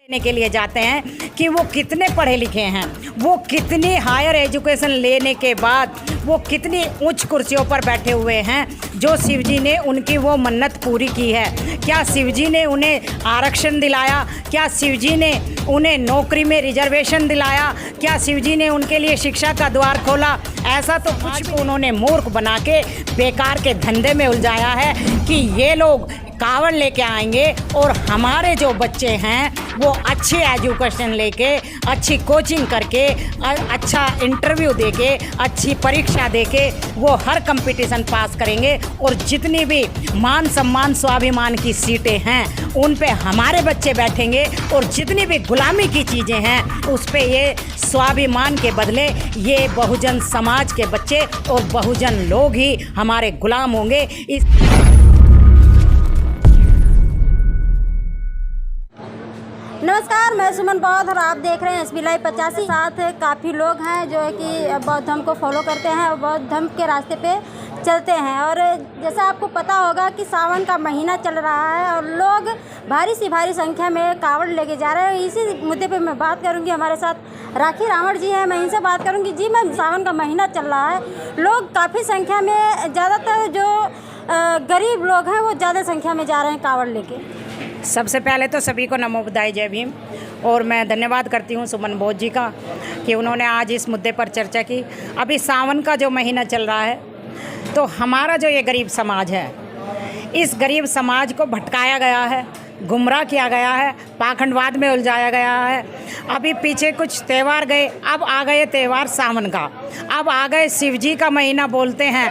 लेने के लिए जाते हैं कि वो कितने पढ़े लिखे हैं, वो कितनी हायर एजुकेशन लेने के बाद वो कितनी उच्च कुर्सियों पर बैठे हुए हैं। जो शिवजी ने उनकी वो मन्नत पूरी की है, क्या शिवजी ने उन्हें आरक्षण दिलाया, क्या शिवजी ने उन्हें नौकरी में रिजर्वेशन दिलाया, क्या शिवजी ने उनके लिए शिक्षा का द्वार खोला? ऐसा तो कुछ भी उन्होंने मूर्ख बना के बेकार के धंधे में उलझाया है कि ये लोग कावड़ लेके आएंगे और हमारे जो बच्चे हैं वो अच्छी एजुकेशन लेके, अच्छी कोचिंग करके, अच्छा इंटरव्यू देके, अच्छी परीक्षा देके वो हर कंपटीशन पास करेंगे और जितनी भी मान सम्मान स्वाभिमान की सीटें हैं उन पे हमारे बच्चे बैठेंगे और जितनी भी गुलामी की चीज़ें हैं उस पे ये स्वाभिमान के बदले ये बहुजन समाज के बच्चे और बहुजन लोग ही हमारे गुलाम होंगे। नमस्कार, मैं सुमन बौद्ध और आप देख रहे हैं SB Live 85। साथ काफ़ी लोग हैं जो है कि बौद्ध धर्म को फॉलो करते हैं और बौद्ध धर्म के रास्ते पे चलते हैं। और जैसा आपको पता होगा कि सावन का महीना चल रहा है और लोग भारी सी भारी संख्या में कावड़ लेके जा रहे हैं। इसी मुद्दे पे मैं बात करूंगी। हमारे साथ राखी रावण जी हैं, मैं इनसे बात करूंगी। जी मैम, सावन का महीना चल रहा है, लोग काफ़ी संख्या में, ज़्यादातर जो गरीब लोग हैं वो ज़्यादा संख्या में जा रहे हैं कावड़ लेके। सबसे पहले तो सभी को नमो बुद्धाय, जय भीम। और मैं धन्यवाद करती हूँ सुमन बौद्ध जी का कि उन्होंने आज इस मुद्दे पर चर्चा की। अभी सावन का जो महीना चल रहा है तो हमारा जो ये गरीब समाज है, इस गरीब समाज को भटकाया गया है, गुमराह किया गया है, पाखंडवाद में उलझाया गया है। अभी पीछे कुछ त्यौहार गए, अब आ गए त्यौहार सावन का, अब आ गए शिवजी का महीना बोलते हैं।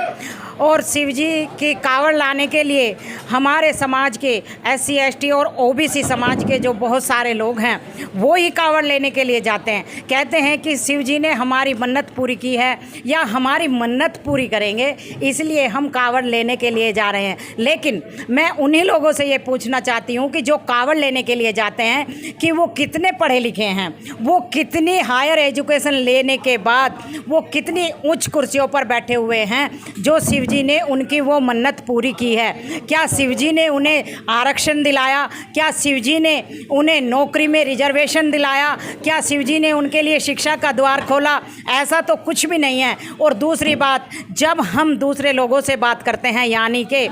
और शिवजी की कावड़ लाने के लिए हमारे समाज के SC ST और OBC समाज के जो बहुत सारे लोग हैं वो ही कावड़ लेने के लिए जाते हैं। कहते हैं कि शिवजी ने हमारी मन्नत पूरी की है या हमारी मन्नत पूरी करेंगे, इसलिए हम कावड़ लेने के लिए जा रहे हैं। लेकिन मैं उन्हीं लोगों से ये पूछना चाहती हूँ कि जो कावड़ लेने के लिए जाते हैं कि वो कितने पढ़े लिखे हैं, वो कितनी हायर एजुकेशन लेने के बाद वो कितनी उच्च कुर्सियों पर बैठे हुए हैं। जो शिवजी ने उनकी वो मन्नत पूरी की है, क्या शिवजी ने उन्हें आरक्षण दिलाया, क्या शिवजी ने उन्हें नौकरी में रिजर्वेशन दिलाया, क्या शिवजी ने उनके लिए शिक्षा का द्वार खोला? ऐसा तो कुछ भी नहीं है। और दूसरी बात, जब हम दूसरे लोगों से बात करते हैं, यानी कि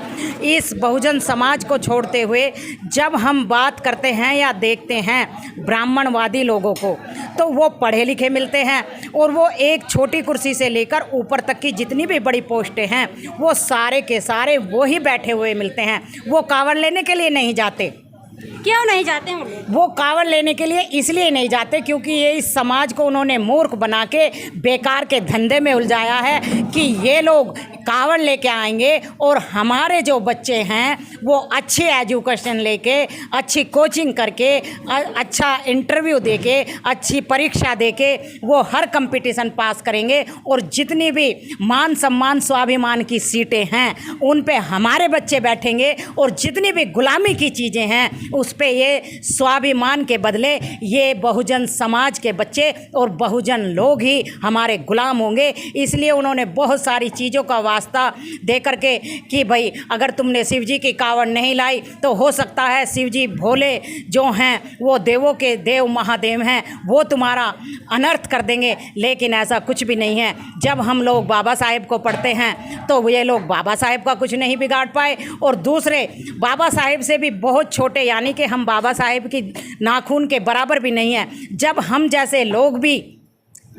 इस बहुजन समाज को छोड़ते हुए जब हम बात करते हैं या देखते हैं ब्राह्मणवादी लोगों को, तो वो पढ़े लिखे मिलते हैं और वो एक छोटी कुर्सी से लेकर ऊपर तक की जितनी भी बड़ी पोस्टें हैं वो सारे के सारे वो ही बैठे हुए मिलते हैं। वो कावड़ लेने के लिए नहीं जाते। क्यों नहीं जाते हैं वो कावड़ लेने के लिए इसलिए नहीं जाते क्योंकि ये इस समाज को उन्होंने मूर्ख बना के बेकार के धंधे में उलझाया है कि ये लोग कावड़ लेके आएंगे और हमारे जो बच्चे हैं वो अच्छी एजुकेशन लेके, अच्छी कोचिंग करके, अच्छा इंटरव्यू देके, अच्छी परीक्षा देके वो हर कंपटीशन पास करेंगे और जितनी भी मान सम्मान स्वाभिमान की सीटें हैं उन पे हमारे बच्चे बैठेंगे और जितनी भी गुलामी की चीज़ें हैं उस पे ये स्वाभिमान के बदले ये बहुजन समाज के बच्चे और बहुजन लोग ही हमारे गुलाम होंगे। इसलिए उन्होंने बहुत सारी चीज़ों का वास्ता दे करके कि भाई अगर तुमने शिवजी की कावड़ नहीं लाई तो हो सकता है शिवजी भोले जो हैं वो देवों के देव महादेव हैं, वो तुम्हारा अनर्थ कर देंगे। लेकिन ऐसा कुछ भी नहीं है। जब हम लोग बाबा साहेब को पढ़ते हैं तो ये लोग बाबा साहेब का कुछ नहीं बिगाड़ पाए और दूसरे बाबा साहेब से भी बहुत छोटे, यानी कि हम बाबा साहेब की नाखून के बराबर भी नहीं है। जब हम जैसे लोग भी,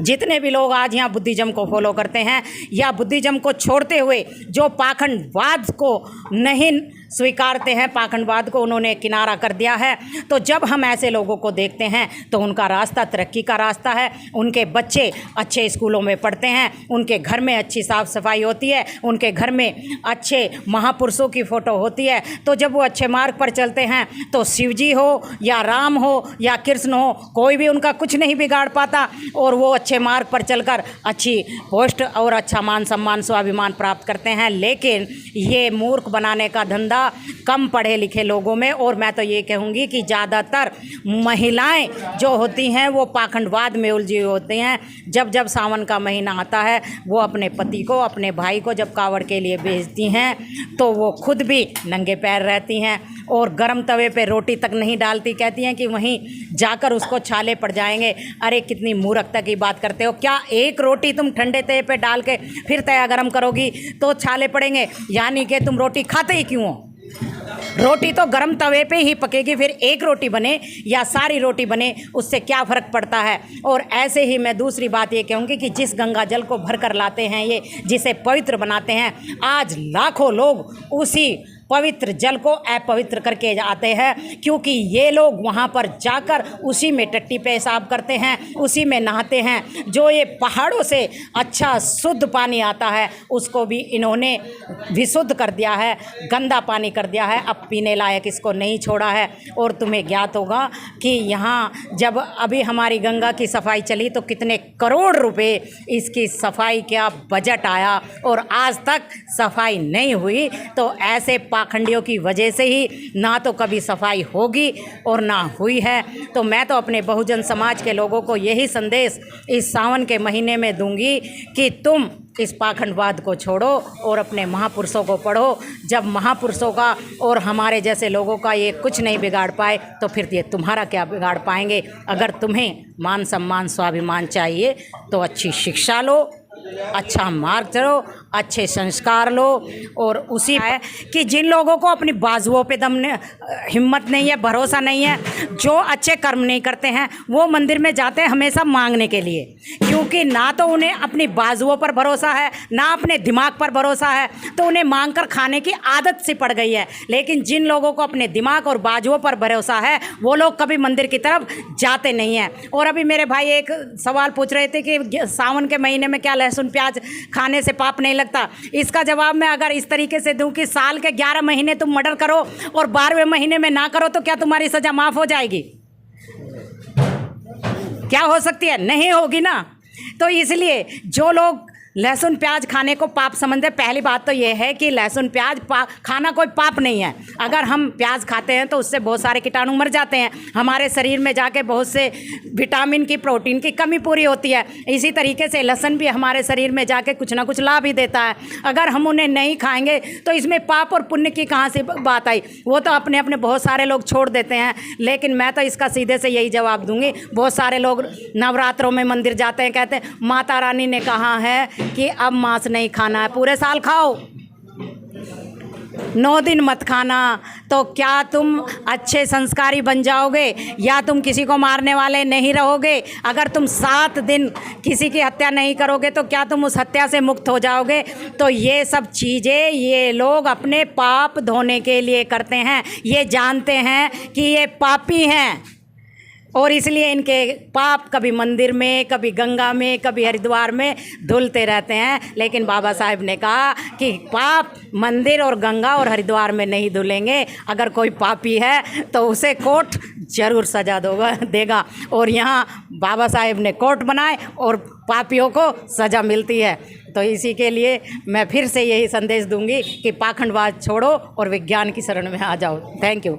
जितने भी लोग आज यहाँ बुद्धिज़्म को फॉलो करते हैं या बुद्धिज़्म को छोड़ते हुए जो पाखंडवाद को नहीं स्वीकारते हैं, पाखंडवाद को उन्होंने किनारा कर दिया है, तो जब हम ऐसे लोगों को देखते हैं तो उनका रास्ता तरक्की का रास्ता है। उनके बच्चे अच्छे स्कूलों में पढ़ते हैं, उनके घर में अच्छी साफ़ सफाई होती है, उनके घर में अच्छे महापुरुषों की फ़ोटो होती है। तो जब वो अच्छे मार्ग पर चलते हैं तो शिवजी हो या राम हो या कृष्ण हो, कोई भी उनका कुछ नहीं बिगाड़ पाता और वो अच्छे मार्ग पर चलकर अच्छी पोस्ट और अच्छा मान सम्मान स्वाभिमान प्राप्त करते हैं। लेकिन ये मूर्ख बनाने का धंधा ज़्यादा कम पढ़े लिखे लोगों में, और मैं तो ये कहूँगी कि ज़्यादातर महिलाएं जो होती हैं वो पाखंडवाद में उलझी हुई होती हैं। जब जब सावन का महीना आता है वो अपने पति को, अपने भाई को जब कावड़ के लिए भेजती हैं तो वो खुद भी नंगे पैर रहती हैं और गर्म तवे पे रोटी तक नहीं डालती। कहती हैं कि वहीं जाकर उसको छाले पड़ जाएंगे। अरे कितनी मूर्खता की बात करते हो। क्या एक रोटी तुम ठंडे तवे पे डाल के फिर तया गर्म करोगी तो छाले पड़ेंगे? यानी कि तुम रोटी खाते ही क्यों हो? रोटी तो गर्म तवे पे ही पकेगी, फिर एक रोटी बने या सारी रोटी बने उससे क्या फ़र्क पड़ता है। और ऐसे ही मैं दूसरी बात ये कहूँगी कि जिस गंगा जल को भर कर लाते हैं ये, जिसे पवित्र बनाते हैं, आज लाखों लोग उसी पवित्र जल को अपवित्र करके आते हैं, क्योंकि ये लोग वहाँ पर जाकर उसी में टट्टी पेशाब करते हैं, उसी में नहाते हैं। जो ये पहाड़ों से अच्छा शुद्ध पानी आता है उसको भी इन्होंने विशुद्ध कर दिया है, गंदा पानी कर दिया है, अब पीने लायक इसको नहीं छोड़ा है। और तुम्हें ज्ञात होगा कि यहाँ जब अभी हमारी गंगा की सफाई चली तो कितने करोड़ रुपए इसकी सफाई का बजट आया और आज तक सफाई नहीं हुई। तो ऐसे पाखंडियों की वजह से ही ना तो कभी सफाई होगी और ना हुई है। तो मैं तो अपने बहुजन समाज के लोगों को यही संदेश इस सावन के महीने में दूंगी कि तुम इस पाखंडवाद को छोड़ो और अपने महापुरुषों को पढ़ो। जब महापुरुषों का और हमारे जैसे लोगों का ये कुछ नहीं बिगाड़ पाए तो फिर ये तुम्हारा क्या बिगाड़ पाएंगे। अगर तुम्हें मान सम्मान स्वाभिमान चाहिए तो अच्छी शिक्षा लो, अच्छा मार्ग चलो, अच्छे संस्कार लो। और उसी है कि जिन लोगों को अपनी बाजुओं पे हिम्मत नहीं है, भरोसा नहीं है, जो अच्छे कर्म नहीं करते हैं, वो मंदिर में जाते हैं हमेशा मांगने के लिए, क्योंकि ना तो उन्हें अपनी बाजुओं पर भरोसा है ना अपने दिमाग पर भरोसा है, तो उन्हें मांग कर खाने की आदत सी पड़ गई है। लेकिन जिन लोगों को अपने दिमाग और बाजुओं पर भरोसा है वो लोग कभी मंदिर की तरफ जाते नहीं हैं। और अभी मेरे भाई एक सवाल पूछ रहे थे कि सावन के महीने में क्या लहसुन प्याज खाने से पाप नहीं लगता। इसका जवाब मैं अगर इस तरीके से दूं कि साल के 11 महीने तुम मर्डर करो और 12वें महीने में ना करो तो क्या तुम्हारी सजा माफ हो जाएगी? क्या हो सकती है? नहीं होगी ना। तो इसलिए जो लोग लहसुन प्याज खाने को पाप समझते, पहली बात तो ये है कि लहसुन प्याज खाना कोई पाप नहीं है। अगर हम प्याज खाते हैं तो उससे बहुत सारे कीटाणु मर जाते हैं, हमारे शरीर में जाके बहुत से विटामिन की, प्रोटीन की कमी पूरी होती है। इसी तरीके से लहसुन भी हमारे शरीर में जाके कुछ ना कुछ लाभ ही देता है। अगर हम उन्हें नहीं खाएंगे तो इसमें पाप और पुण्य की कहाँ से बात आई? वो तो अपने अपने बहुत सारे लोग छोड़ देते हैं। लेकिन मैं तो इसका सीधे से यही जवाब दूंगी। बहुत सारे लोग नवरात्रों में मंदिर जाते हैं, कहते हैं माता रानी ने कहा है कि अब मांस नहीं खाना है, पूरे साल खाओ, 9 दिन मत खाना। तो क्या तुम अच्छे संस्कारी बन जाओगे या तुम किसी को मारने वाले नहीं रहोगे? अगर तुम 7 दिन किसी की हत्या नहीं करोगे तो क्या तुम उस हत्या से मुक्त हो जाओगे? तो ये सब चीज़ें ये लोग अपने पाप धोने के लिए करते हैं। ये जानते हैं कि ये पापी हैं और इसलिए इनके पाप कभी मंदिर में, कभी गंगा में, कभी हरिद्वार में धुलते रहते हैं। लेकिन बाबा साहब ने कहा कि पाप मंदिर और गंगा और हरिद्वार में नहीं धुलेंगे। अगर कोई पापी है तो उसे कोर्ट जरूर सजा देगा। और यहाँ बाबा साहब ने कोर्ट बनाए और पापियों को सज़ा मिलती है। तो इसी के लिए मैं फिर से यही संदेश दूंगी कि पाखंडवाद छोड़ो और विज्ञान की शरण में आ जाओ। Thank you.